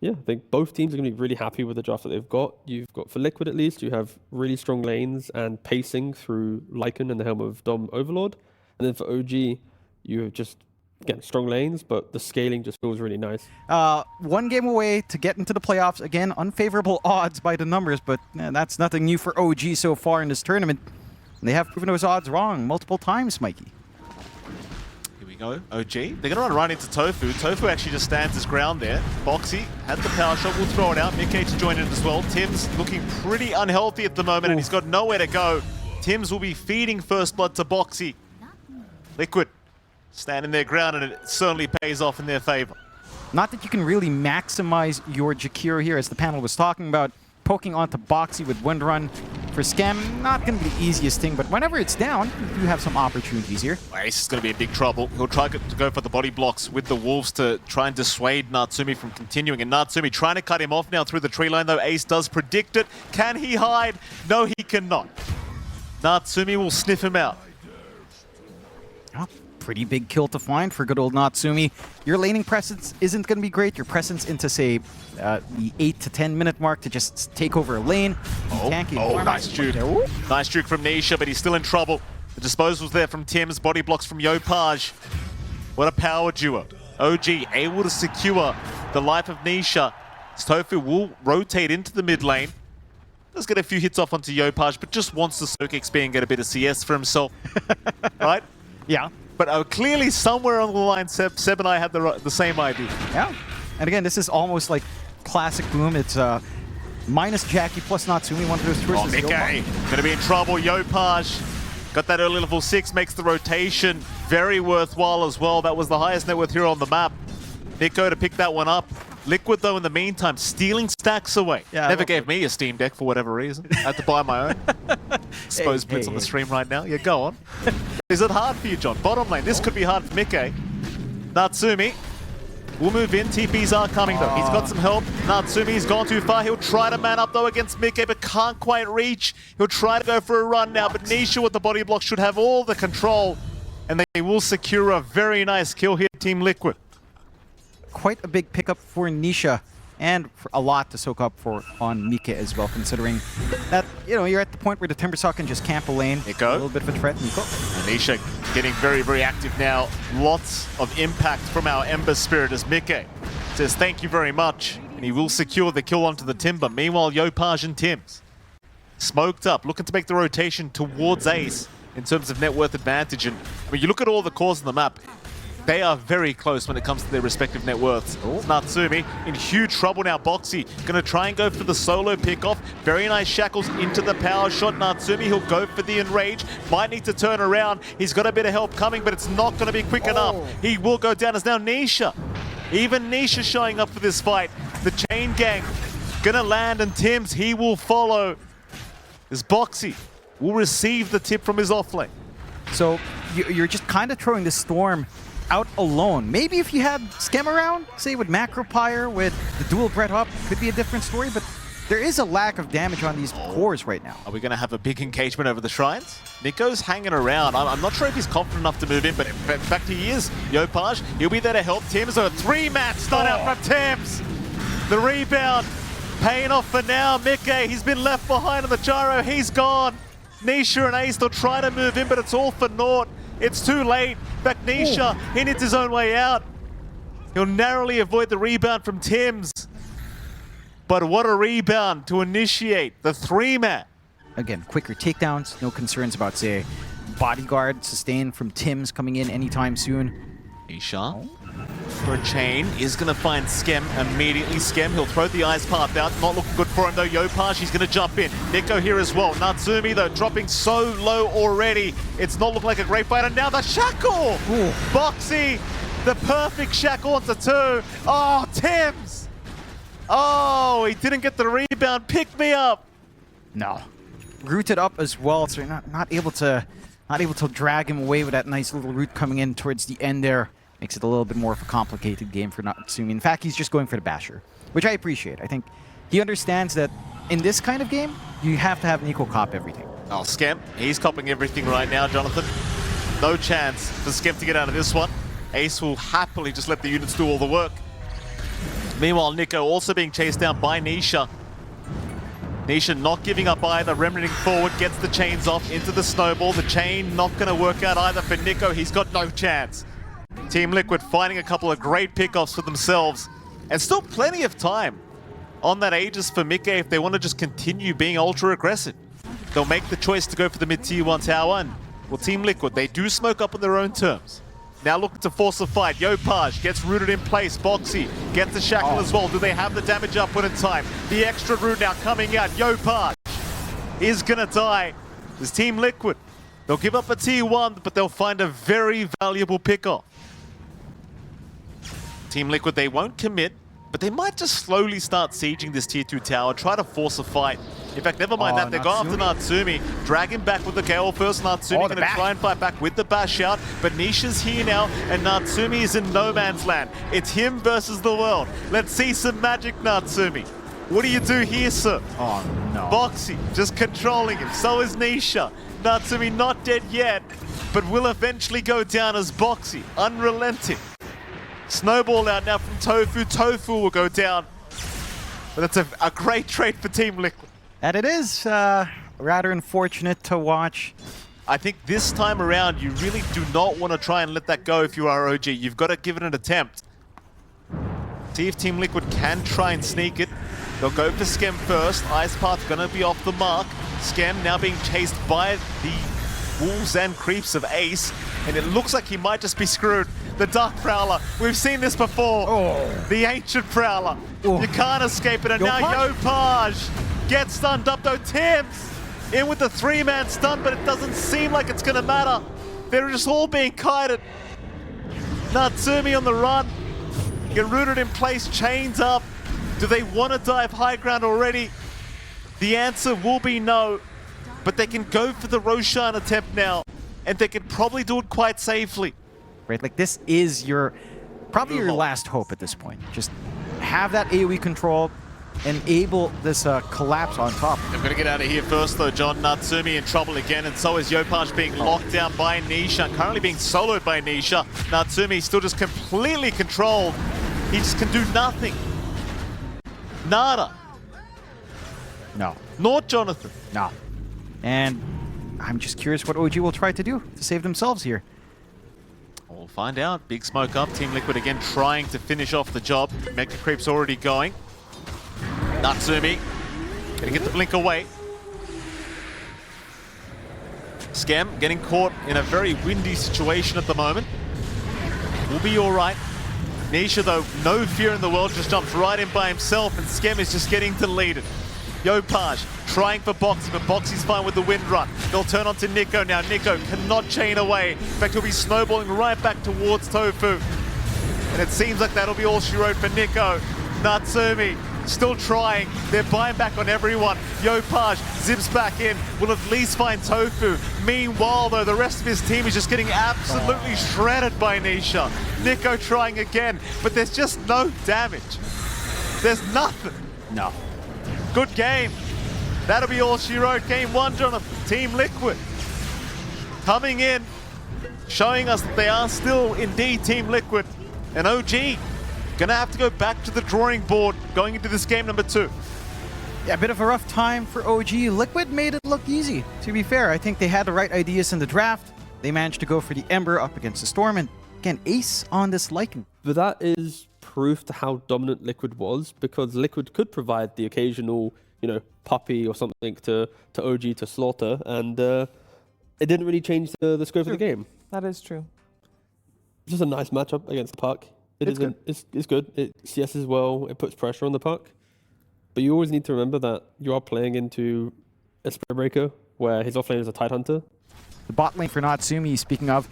yeah, I think both teams are going to be really happy with the draft that they've got. You've got, for Liquid at least, you have really strong lanes and pacing through Lycan and the helm of Dom Overlord. And then for OG, you have just, again, strong lanes, but the scaling just feels really nice. 1 game away to get into the playoffs. Again, unfavorable odds by the numbers, but that's nothing new for OG so far in this tournament. And they have proven those odds wrong multiple times, Mikey. Go, OG. They're going to run right into Tofu. Tofu actually just stands his ground there. Boxy had the power shot. We'll throw it out. Mickey to join in as well. Tim's looking pretty unhealthy at the moment, and he's got nowhere to go. Tim's will be feeding first blood to Boxy. Liquid standing their ground, and it certainly pays off in their favor. Not that you can really maximize your Jakiro here, as the panel was talking about. Poking onto Boxy with Wind Run for Scam, not going to be the easiest thing, but whenever it's down, you do have some opportunities here. Ace is going to be in big trouble. He'll try to go for the body blocks with the Wolves to try and dissuade Natsumi from continuing. And Natsumi trying to cut him off now through the tree line, though Ace does predict it. Can he hide? No, he cannot. Natsumi will sniff him out. Oh, pretty big kill to find for good old Natsumi. Your laning presence isn't going to be great. Your presence into, say, the 8 to 10 minute mark to just take over a lane. Nice juke. Nice juke from Nisha, but he's still in trouble. The disposals there from Tim's, body blocks from Yopaj. What a power duo. OG able to secure the life of Nisha. Tofu will rotate into the mid lane. Does get a few hits off onto Yopaj, but just wants to soak XP and get a bit of CS for himself. Right? Yeah. But clearly somewhere on the line, Seb and I had the same idea. Yeah. And again, this is almost like classic Boom. It's minus Jackie plus Natsumi, one of those choices. Oh, Mickey gonna be in trouble. Yopaj got that early level 6, makes the rotation very worthwhile as well. That was the highest net worth hero on the map. Nico to pick that one up. Liquid, though, in the meantime, stealing stacks away. Yeah, never gave me a Steam Deck for whatever reason. I had to buy my own. Suppose Blitz on the stream right now. Yeah, go on. Is it hard for you, John? Bottom lane, this could be hard for Mickey. Natsumi will move in. TPs are coming, though. He's got some help. Natsumi's gone too far. He'll try to man up, though, against Mickey, but can't quite reach. He'll try to go for a run now, but Nisha with the body block should have all the control, and they will secure a very nice kill here, Team Liquid. Quite a big pickup for Nisha, and for a lot to soak up for on Mika as well, considering that, you know, you're at the point where the Timbersaw can just camp a lane. Nico. A little bit of a threat. Nico. And Nisha getting very, very active now. Lots of impact from our Ember Spirit as Mika says thank you very much, and he will secure the kill onto the Timber. Meanwhile, Yopaj and Tims smoked up, looking to make the rotation towards Ace in terms of net worth advantage. And when you look at all the cores on the map, they are very close when it comes to their respective net worths. Natsumi in huge trouble now. Boxy going to try and go for the solo pickoff. Very nice shackles into the power shot. Natsumi, he'll go for the enrage. Might need to turn around. He's got a bit of help coming, but it's not going to be quick enough. He will go down as now Nisha. Even Nisha showing up for this fight. The chain gang going to land, and Tims, he will follow. As Boxy will receive the tip from his offlane. So you're just kind of throwing the Storm out alone. Maybe if you had Scam around, say with Macropyre, with the dual Brett up, could be a different story, but there is a lack of damage on these cores right now. Are we going to have a big engagement over the shrines? Nico's hanging around. I'm not sure if he's confident enough to move in, but in fact he is. Yopaj, he'll be there to help Tims. A 3-match start out from Tims. The rebound paying off for now. Mickey, he's been left behind on the gyro. He's gone. Nisha and Ace, they'll try to move in, but it's all for naught. It's too late. Back Nisha, he needs his own way out. He'll narrowly avoid the rebound from Tims. But what a rebound to initiate the 3-man. Again, quicker takedowns, no concerns about, say, bodyguard sustain from Tims coming in anytime soon. Nisha for a chain is going to find Skem immediately. Skem, he'll throw the ice path out. Not looking good for him though. Yopaj, he's going to jump in. Nico here as well. Natsumi though, dropping so low already. It's not looking like a great fight. And now the shackle! Boxy, the perfect shackle onto 2. Oh, Tims! Oh, he didn't get the rebound. Pick me up! No. Rooted up as well, so you're not able to drag him away with that nice little root coming in towards the end there. Makes it a little bit more of a complicated game for Natsumi. In fact, he's just going for the basher, which I appreciate. I think he understands that in this kind of game, you have to have Nico cop everything. Oh, Skem, he's copping everything right now, Jonathan. No chance for Skem to get out of this one. Ace will happily just let the units do all the work. Meanwhile, Nico also being chased down by Nisha. Nisha not giving up either, remnanting forward, gets the chains off into the snowball. The chain not going to work out either for Nico. He's got no chance. Team Liquid finding a couple of great pickoffs for themselves. And still plenty of time on that Aegis for Mikke if they want to just continue being ultra aggressive. They'll make the choice to go for the mid-tier 1 tower. And, well, Team Liquid, they do smoke up on their own terms. Now looking to force a fight. Yopaj gets rooted in place. Boxy gets the shackle as well. Do they have the damage output in time? The extra root now coming out. Yopaj is going to die. This Team Liquid, they'll give up a tier 1, but they'll find a very valuable pickoff. Team Liquid, they won't commit, but they might just slowly start sieging this tier 2 tower, try to force a fight. In fact, never mind that, they go after Natsumi, drag him back with the Gale first. Natsumi going to try and fight back with the bash out, but Nisha's here now, and Natsumi is in no man's land. It's him versus the world. Let's see some magic, Natsumi. What do you do here, sir? Oh, no. Boxy just controlling him, so is Nisha. Natsumi not dead yet, but will eventually go down as Boxy, unrelenting. Snowball out now from Tofu. Tofu will go down. But that's a great trade for Team Liquid. And it is rather unfortunate to watch. I think this time around, you really do not want to try and let that go if you are OG. You've got to give it an attempt. See if Team Liquid can try and sneak it. They'll go for Skem first. Ice Path going to be off the mark. Skem now being chased by the wolves and creeps of Ace. And it looks like he might just be screwed. The Dark Prowler. We've seen this before. Oh. The Ancient Prowler. Oh. You can't escape it. And now Yopaj gets stunned up though. Tims in with the 3-man stun, but it doesn't seem like it's going to matter. They're just all being kited. Natsumi on the run. Get rooted in place, chains up. Do they want to dive high ground already? The answer will be no. But they can go for the Roshan attempt now. And they can probably do it quite safely. Right, like this is probably your last hope at this point. Just have that AoE control, enable this collapse on top. They're going to get out of here first though, John. Natsumi in trouble again, and so is Yopaj being locked down by Nisha. Currently being soloed by Nisha. Natsumi still just completely controlled. He just can do nothing. Nada. No. Nor Jonathan. No. And I'm just curious what OG will try to do to save themselves here. We'll find out. Big smoke up. Team Liquid again trying to finish off the job. Mecha Creep's already going. Natsumi gonna get the blink away. Skem getting caught in a very windy situation at the moment. We'll be alright. Nisha though, no fear in the world, just jumps right in by himself, and Skem is just getting deleted. Yopaj trying for Boxy, but Boxy's fine with the wind run. They'll turn on to Nico now. Nico cannot chain away. In fact, he'll be snowballing right back towards Tofu. And it seems like that'll be all she wrote for Nico. Natsumi still trying. They're buying back on everyone. Yopaj zips back in. Will at least find Tofu. Meanwhile, though, the rest of his team is just getting absolutely shredded by Nisha. Nico trying again, but there's just no damage. There's nothing. No. Good game. That'll be all she wrote. Game 1, Jonathan. Team Liquid coming in, showing us that they are still indeed Team Liquid. And OG gonna have to go back to the drawing board going into this game number 2. Yeah, a bit of a rough time for OG. Liquid made it look easy, to be fair. I think they had the right ideas in the draft. They managed to go for the Ember up against the Storm, and again, ace on this Lycan. But that is proof to how dominant Liquid was, because Liquid could provide the occasional, puppy or something to OG to slaughter, and it didn't really change the scope of the game. That is true. It's just a nice matchup against the puck. It's good. It CS's well. It puts pressure on the puck. But you always need to remember that you are playing into a Spirit Breaker, where his offlane is a Tidehunter. The bot lane for Natsumi, speaking of,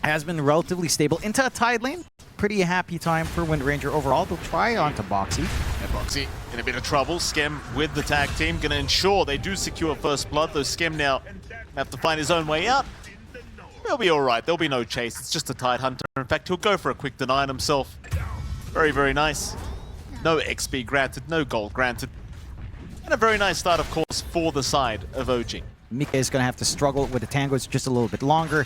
has been relatively stable into a Tide lane. Pretty happy time for Wind Ranger overall. They'll try onto Boxy. And Boxy in a bit of trouble. Skem with the tag team, gonna ensure they do secure first blood, though Skem now have to find his own way out. He'll be alright, there'll be no chase, it's just a Tidehunter. In fact, he'll go for a quick deny on himself. Very, very nice. No XP granted, no gold granted. And a very nice start, of course, for the side of OG. Mikke is going to have to struggle with the tangos just a little bit longer.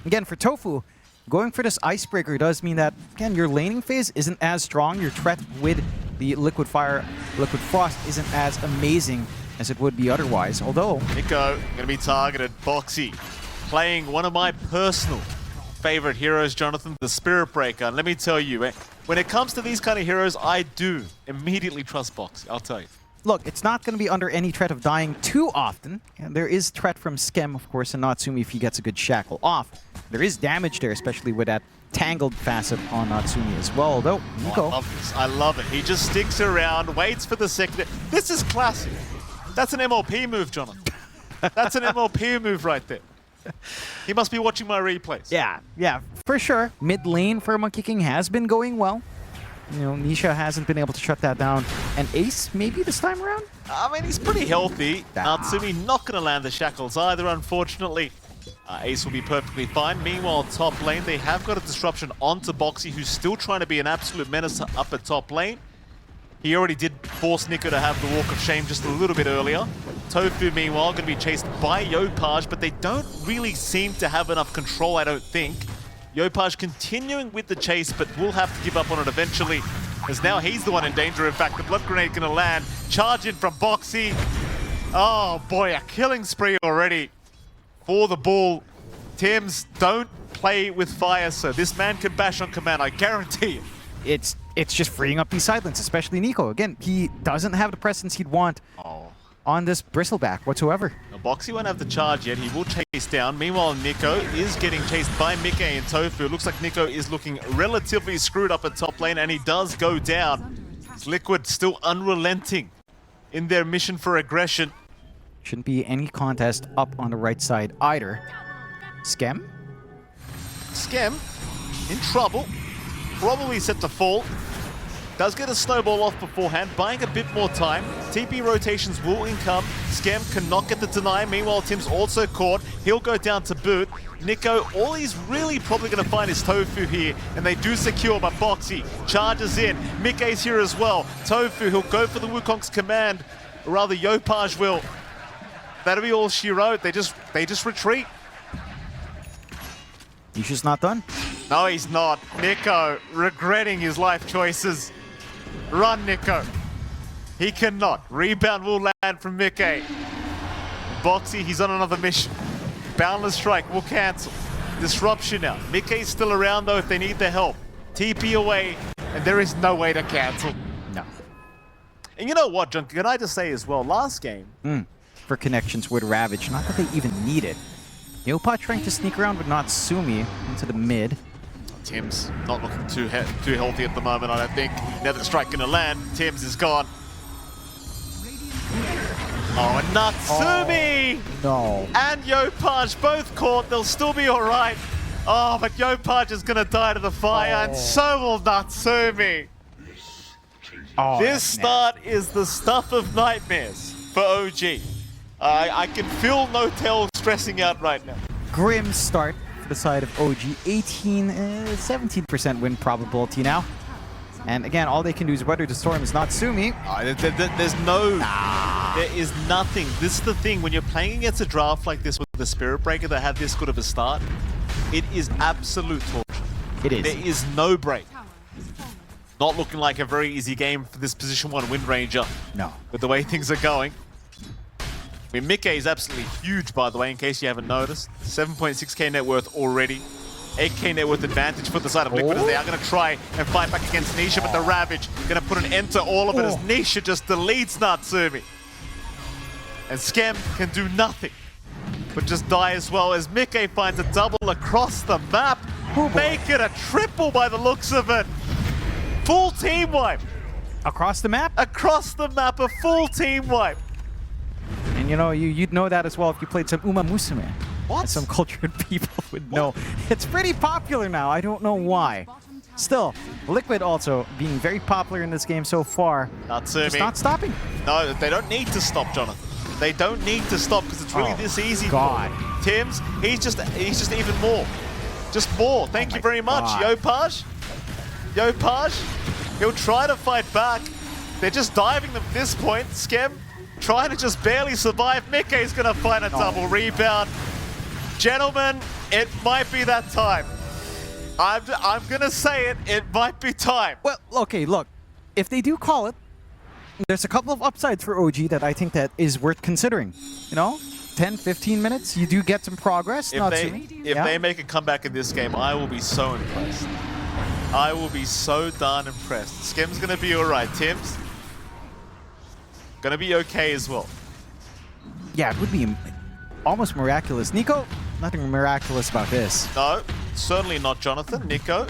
Again, for Tofu, going for this Icebreaker does mean that, again, your laning phase isn't as strong. Your threat with the Liquid Frost isn't as amazing as it would be otherwise, although... Nico gonna be targeted. Boxy playing one of my personal favorite heroes, Jonathan, the Spirit Breaker. And let me tell you, when it comes to these kind of heroes, I do immediately trust Boxy, I'll tell you. Look, it's not going to be under any threat of dying too often. And there is threat from Skem, of course, and Natsumi if he gets a good shackle off. There is damage there, especially with that tangled facet on Natsumi as well, although Nico... Oh, I love this. I love it. He just sticks around, waits for the second. This is classic. That's an MLP move, Jonathan. That's an MLP move right there. He must be watching my replays. Yeah, for sure. Mid lane for Monkey King has been going well. You know, Nisha hasn't been able to shut that down. And Ace, maybe this time around? I mean, he's pretty healthy. Natsumi not going to land the shackles either, unfortunately. Ace will be perfectly fine. Meanwhile, top lane, they have got a disruption onto Boxy, who's still trying to be an absolute menace up at top lane. He already did force Nico to have the Walk of Shame just a little bit earlier. Tofu, meanwhile, going to be chased by Yopaj, but they don't really seem to have enough control, I don't think. Yopaj continuing with the chase, but will have to give up on it eventually, as now he's the one in danger. In fact, the Blood Grenade going to land. Charge in from Boxy. Oh boy, a killing spree already for the Bull. Tims, don't play with fire, sir. This man can bash on command, I guarantee you. It's just freeing up these sidelines, especially Nico. Again, he doesn't have the presence he'd want on this Bristleback whatsoever. Now, Boxy won't have the charge yet. He will chase down. Meanwhile, Nico is getting chased by Mickey and Tofu. It looks like Nico is looking relatively screwed up at top lane, and he does go down. Liquid still unrelenting in their mission for aggression. Shouldn't be any contest up on the right side either. Skem? Skem in trouble. Probably set to fall. Does get a snowball off beforehand, buying a bit more time. TP rotations will income. Skem cannot get the deny. Meanwhile, Tim's also caught. He'll go down to boot. Nico, all he's really probably going to find is Tofu here, and they do secure, but Boxy charges in. Mickey's here as well. Tofu, he'll go for the Wukong's command, or rather Yopaj will. That'll be all she wrote. They just retreat. He's just not done. No, he's not. Nico regretting his life choices. Run, Nico. He cannot. Rebound will land from Mickey. Boxy, he's on another mission. Boundless Strike will cancel. Disruption now. Mickey's still around though if they need the help. TP away, and there is no way to cancel. No. And you know what, John? Can I just say as well, last game... For connections with Ravage, not that they even need it. Yopaj trying to sneak around with Natsumi into the mid. Tim's not looking too healthy at the moment, I don't think. Nether Strike gonna land. Tim's is gone. Oh, and Natsumi! No. And Yopaj both caught. They'll still be all right. Oh, but Yopaj is gonna die to the fire, and so will Natsumi. This start is the stuff of nightmares for OG. I can feel Notel stressing out right now. Grim start for the side of OG. 17% win probability now. And again, all they can do is weather the storm. Is Natsumi. There is nothing. This is the thing, when you're playing against a draft like this with the Spirit Breaker that had this good of a start, it is absolute torture. It is. There is no break. Not looking like a very easy game for this position 1 Wind Ranger. No. With the way things are going. I mean, Mickey is absolutely huge, by the way, in case you haven't noticed. 7.6k net worth already. 8k net worth advantage for the side of Liquid as they are going to try and fight back against Nisha, but the Ravage going to put an end to all of it as Nisha just deletes Natsumi. And Skem can do nothing but just die as well as Mickey finds a double across the map. Make it a triple by the looks of it. Full team wipe. Across the map? Across the map, a full team wipe. And you know, you'd know that as well if you played some Uma Musume. What? Some cultured people would know. It's pretty popular now. I don't know why. Still, Liquid also being very popular in this game so far. Natsumi. Just not stopping. No, they don't need to stop, Jonathan. They don't need to stop because it's really this easy. God. For Tims, he's just even more. Just more. Thank you very much, Yopaj. Yopaj, he'll try to fight back. They're just diving them at this point. Skem trying to just barely survive. Mickey's gonna find a double rebound. Gentlemen, it might be that time. I'm gonna say it. It might be time. Well, okay, look. If they do call it, there's a couple of upsides for OG that I think that is worth considering. You know, 10, 15 minutes, you do get some progress. If they make a comeback in this game, I will be so impressed. I will be so darn impressed. Skim's gonna be alright. Tim's gonna be okay as well. Yeah, it would be almost miraculous. Nico, nothing miraculous about this. No, certainly not Jonathan. Nico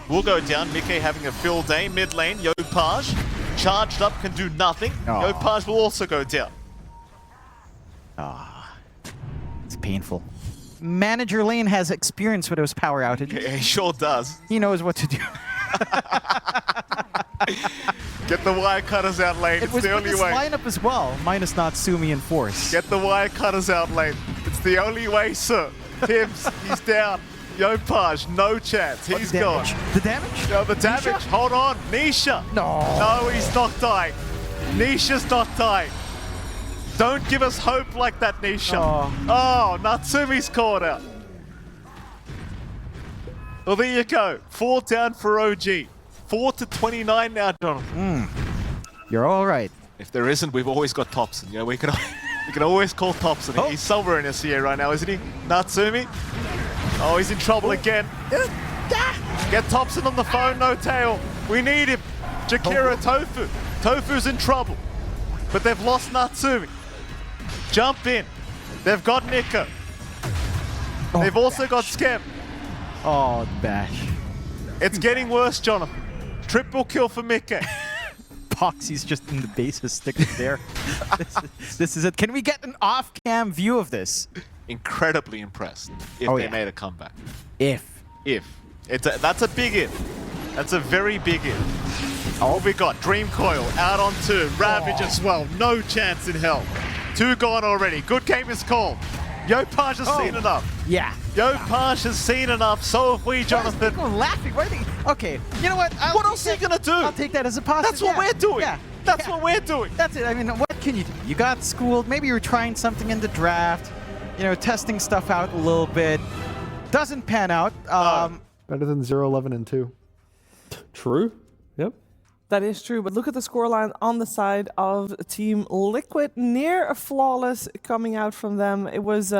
will go down. Mickey having a field day. Mid lane, Yopaj charged up, can do nothing. Aw. Yopaj will also go down. It's painful. Manager Lane has experience with those power outages. He sure does. He knows what to do. Get the wire cutters out, Lane. It was It's the with only this way. lineup as well, minus Natsumi and Force. Get the wire cutters out, Lane. It's the only way, sir. Tim's, he's down. Yopaj, no chance. He's the gone. damage. The damage? No, the damage. Nisha? Hold on. Nisha. No. No, he's not dying. Nisha's not dying. Don't give us hope like that, Nisha. Oh, Natsumi's caught out. Well, there you go. 4 down for OG. 4-29 now, Jonathan. You're all right. If there isn't, we've always got Thompson. You know, we can always call Thompson. Oh. He's somewhere in SCA right now, isn't he? Natsumi. Oh, he's in trouble again. Get Thompson on the phone, no tail. We need him. Jakira Tofu. Tofu's in trouble. But they've lost Natsumi. Jump in. They've got Nico. They've also got Skem. Oh, bash. It's getting worse, Jonathan. Triple kill for Mickey. Poxy's just in the bases sticking there. This is it. Can we get an off-cam view of this? Incredibly impressed if they made a comeback. If. That's a big if. That's a very big if. Oh, we got Dream Coil out on 2. Ravage as well. No chance in hell. 2 gone already. Good game is called. Yopaj has seen enough. Yeah. Yopaj has seen enough. So have we, Jonathan. Why is Nico laughing? Why are they... Okay, you know what? What else are you going to do? I'll take that as a positive. That's what we're doing. Yeah. That's what we're doing. That's it. I mean, what can you do? You got schooled. Maybe you were trying something in the draft. You know, testing stuff out a little bit. Doesn't pan out. Better than 0-11-2. True. Yep. That is true, but look at the scoreline on the side of Team Liquid. Near a flawless coming out from them. It was